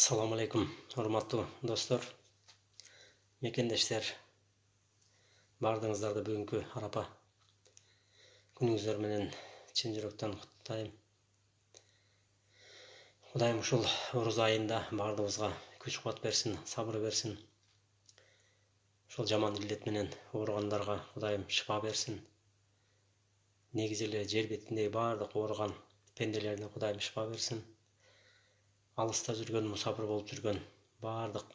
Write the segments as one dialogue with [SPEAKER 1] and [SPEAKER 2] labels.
[SPEAKER 1] Assalamu alaikum, hormatly dostlar, mekendeşler. Bardığınızlarda bugünkü arapa günüңүздөр менен чын жүрөктөн куттуктайм. Кудайым ушул Оруз айында бардыгыбызга күч-кубат берсин, сабыр берсин. Ушул жаман илдет менен ооругандарга Кудайым шифа берсин. Негизи эле жер бетиндеги бардык ооруган пенделерине Кудайым шифа берсин. Алыста жүргөн, мусафир болуп жүргөн бардык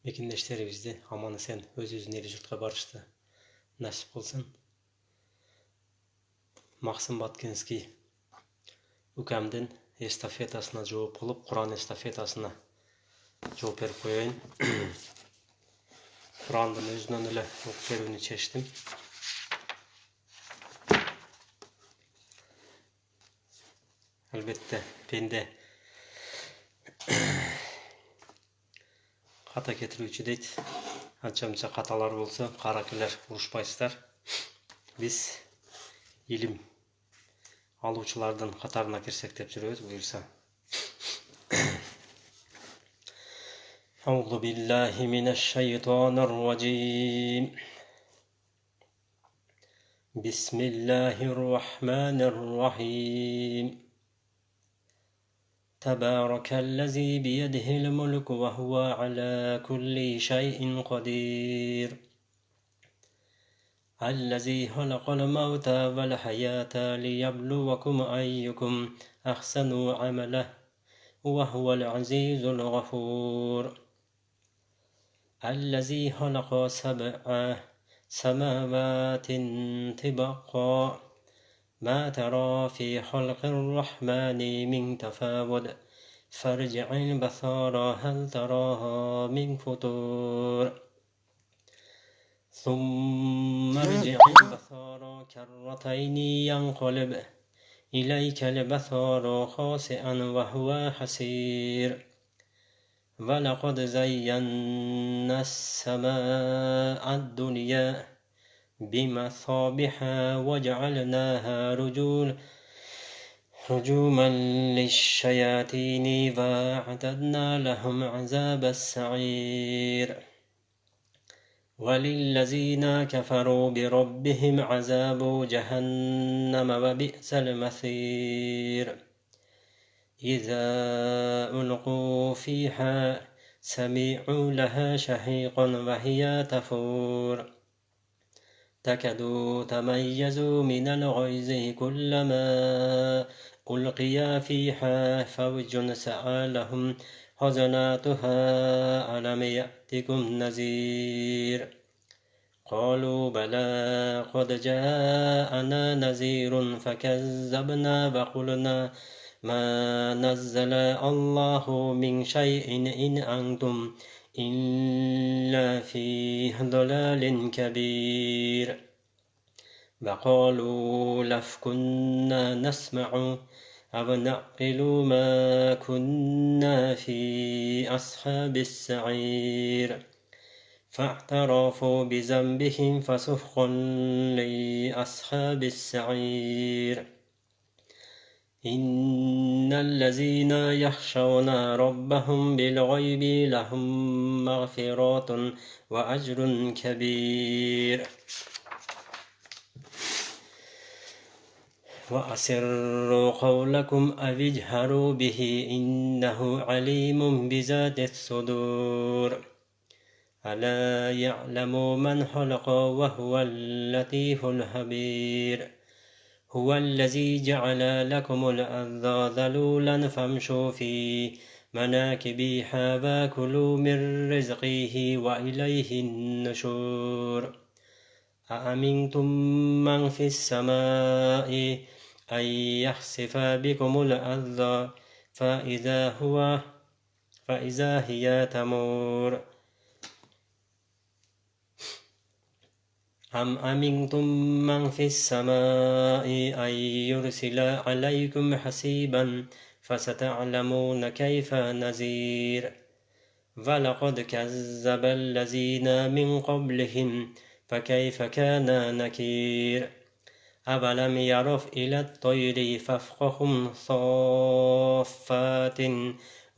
[SPEAKER 1] мекендештерибизди аман эсен өзүбүздүн эл журтка барышты насип кылсын. Максим Баткинский укамдын эстафетасына жооп кылып, Куран эстафетасына жооп берип коеюн. Курандын өзүнөн эле окуп берүүнү чечтим. Elbette pende kata ketирүүчү дейт. Анча-мынча каталар болсо, каракелер урушпайсыздар. Биз илим алуучулардын катарына кирсек деп жүрөбүз, буюрса. Аузу биллахи минаш шайтанир раджим. Бисмиллахир рахманир рахим. تبارك الذي بيده الملك وهو على كل شيء قدير الذي خلق الموت والحياة ليبلوكم أيكم أحسن عملا وهو العزيز الغفور الذي خلق 7 سماوات طباقا ما ترى في خلق الرحمن من تفاوت فارجع البصر هل تراها من فطور ثم ارجع البصر كرتين ينقلب إليك البصر خاسئا وهو حسير ولقد زينا السماء الدنيا بمصابيح وجعلناها رجوما للشياطين وأعتدنا لهم عذاب السعير وللذين كفروا بربهم عذاب جهنم وبئس المصير إذا ألقوا فيها سمعوا لها شهيقا وهي تفور تكاد تميز من الغيظ كلما ألقي فيها فوج سألهم خزناتها ألم يأتكم نذير قالوا بلى قد جاءنا نذير فكذبنا وقلنا ما نزل الله من شيء إن أنتم إلا في ضلال كبير وقالوا لو كنا نسمع أو نعقل ما كنا في أصحاب السعير فاعترفوا بذنبهم فسحقا لأصحاب السعير إن الذين يخشون ربهم بالغيب لهم مغفرة وأجر كبير وأسروا قولكم أو اجهروا به إنه عليم بذات الصدور ألا يعلم من خلق وهو اللطيف الخبير هو الذي جعل لكم الأرض ذلولا فامشوا في مناكبها وكلوا من رزقه وإليه النشور أأمنتم من في السماء أن يخسف بكم الأرض فإذا هي تمور أم أمنتم من في السماء أن يرسل عليكم حسيبا فستعلمون كيف نذير ولقد كذب الذين من قبلهم فكيف كان نكير أولم يروا إلى الطير فوقهم صافات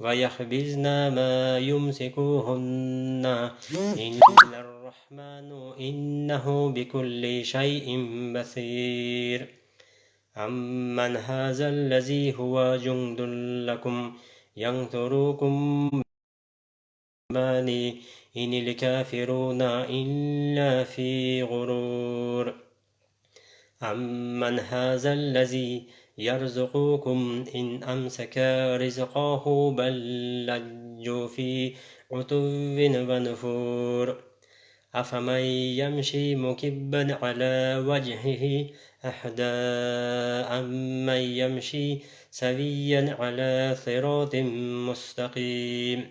[SPEAKER 1] ويخبزن ما يمسكوهن إن الرحمن إنه بكل شيء بصير أمن هذا الذي هو جند لكم ينصركم ماني إن الكافرون إلا في غرور أمن هذا الذي يرزقكم إن أمسك رزقه بل لجوا في عتو ونفور أفمن يمشي مكبا على وجهه أهدى أمن يمشي سويا على صراط مستقيم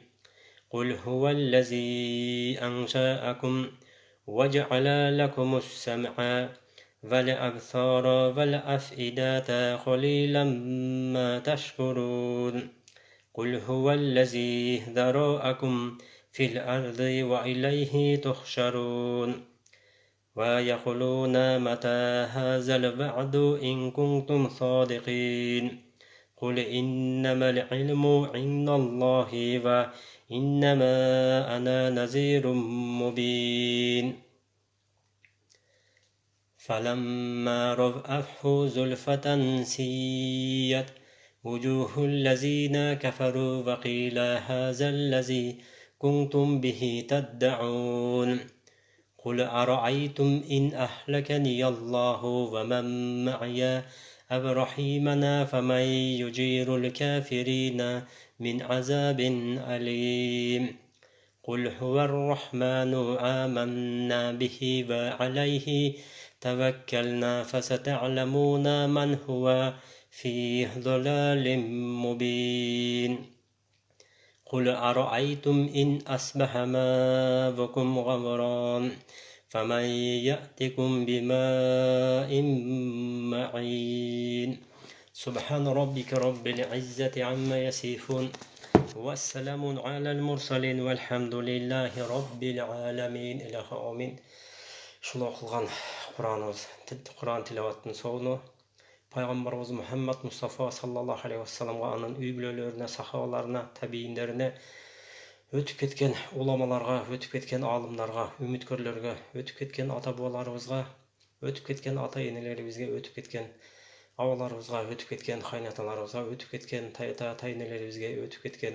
[SPEAKER 1] قل هو الذي أنشأكم وجعل لكم السمع والأبصار والأفئدة قليلا ما تشكرون قل هو الذي ذرأكم في الأرض وإليه تحشرون ويقولون متى هذا الوعد إن كنتم صادقين قل إنما العلم عند الله وإنما أنا نذير مبين فلما رأته زلفة سيئت وجوه الذين كفروا وقيل هذا الذي كنتم به تدعون قل أرأيتم إن أهلكني الله ومن معي أو رحمنا فمن يجير الكافرين من عذاب أليم قل هو الرحمن آمنا به وعليه توكلنا فستعلمون من هو في ضلال مبين قل أرأيتم إن أصبح ماؤكم غورا فمن يأتكم بماء معين سبحان ربك رب العزة عما يصفون والسلام على المرسلين والحمد لله رب العالمين إلى آمين. Şunu okulan Kur'an tilavatının soğunu Peygamberimiz Muhammed Mustafa sallallahu aleyhi ve sellem'e anın üybülelerine, sahabalarına, tabiinlerine, ötüp ketken ulamalarga, ötüp ketken alımlarga, ümitkörlerge, ötüp ketken ata-babalarımızga, ötüp ketken ata-enelerimizge, ötüp ketken avalarımızga, ötüp ketken kaynatalarımızga, ötüp ketken tayinelerimizge, ötüp ketken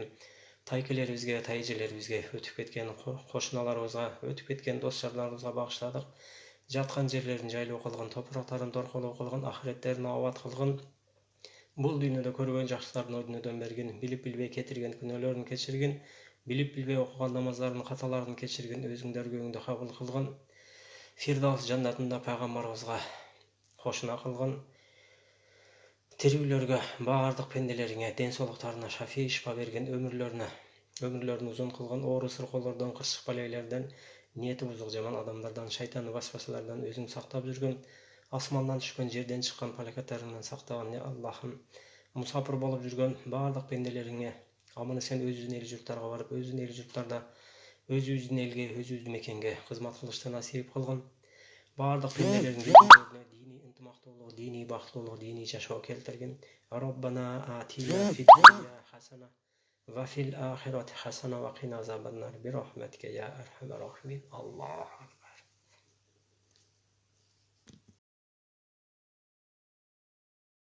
[SPEAKER 1] taykelerimizge, tayıcelerimizge, ötüp ketken koşunalarımızga, ötüp ketken dostlarımızga bağışladık. Жатқан жерлерін жайлы қылғын, топырақтарын торқылы қылғын, ақыреттерін ауат қылғын, бұл дүниеде көрген жақсыларын о дүниеден берген, біліп-білбей кетірген күнәлерін кешірген, біліп-білбей оқыған намаздарын, қаталарын кешірген, өзіңдерге өңді қабыл қылғын, Фирдаус жаннатында пайғамбарымызға қошына қылғын, тірілерге, бардық пенделеріңе, денсаулықтарына шафи шипа берген, өмірлерін ұзын қылғын, оры сырқолардан, қырсық балайлардан, ниеті бұзық жаман адамдардан, шайтан васвасалардан өзің сақтап жүрген, асманнан түшкен, жерден шыққан палакаттарыңнан сақтаған, Аллахым, мұсапыр болып жүрген барлық пенделеріңе, аманы сен өз-өзін ел жұрттарға барып, өз-өзін ел жұрттарда, өз-өзін елге, өз-өзін мекенге қызмат қылышты насип қылған, барлық пенделеріңе дини ынтымақтылық, дини бақыттылық, дини жашау келтірген. Раббана атина фид дуния хасана وفي الآخرة حسنة وقنا عذاب النار برحمتك يا أرحم الراحمين. الله